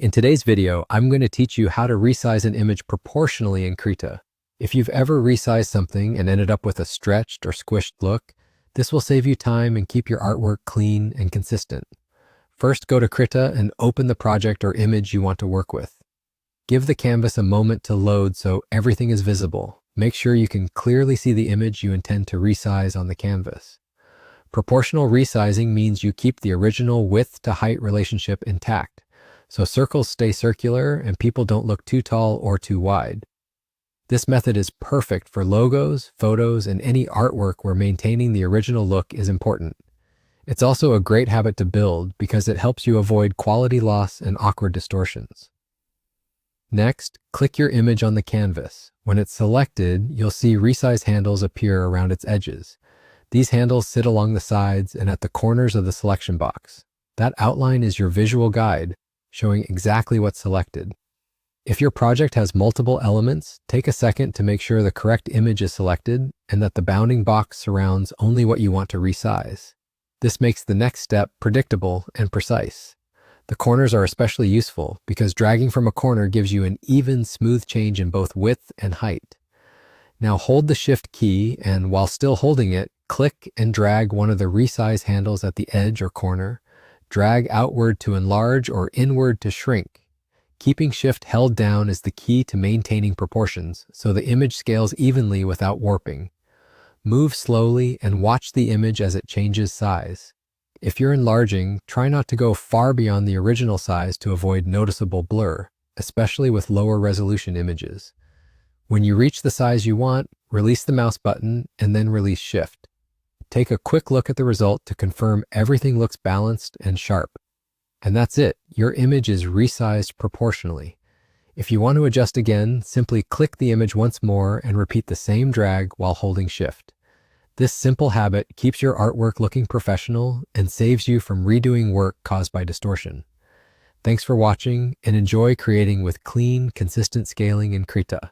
In today's video, I'm going to teach you how to resize an image proportionally in Krita. If you've ever resized something and ended up with a stretched or squished look, this will save you time and keep your artwork clean and consistent. First, go to Krita and open the project or image you want to work with. Give the canvas a moment to load so everything is visible. Make sure you can clearly see the image you intend to resize on the canvas. Proportional resizing means you keep the original width to height relationship intact, so circles stay circular and people don't look too tall or too wide. This method is perfect for logos, photos, and any artwork where maintaining the original look is important. It's also a great habit to build because it helps you avoid quality loss and awkward distortions. Next, click your image on the canvas. When it's selected, you'll see resize handles appear around its edges. These handles sit along the sides and at the corners of the selection box. That outline is your visual guide, showing exactly what's selected. If your project has multiple elements, take a second to make sure the correct image is selected and that the bounding box surrounds only what you want to resize. This makes the next step predictable and precise. The corners are especially useful because dragging from a corner gives you an even, smooth change in both width and height. Now hold the Shift key and while still holding it, click and drag one of the resize handles at the edge or corner. Drag outward to enlarge or inward to shrink. Keeping Shift held down is the key to maintaining proportions, so the image scales evenly without warping. Move slowly and watch the image as it changes size. If you're enlarging, try not to go far beyond the original size to avoid noticeable blur, especially with lower resolution images. When you reach the size you want, release the mouse button and then release Shift. Take a quick look at the result to confirm everything looks balanced and sharp. And that's it, your image is resized proportionally. If you want to adjust again, simply click the image once more and repeat the same drag while holding Shift. This simple habit keeps your artwork looking professional and saves you from redoing work caused by distortion. Thanks for watching and enjoy creating with clean, consistent scaling in Krita.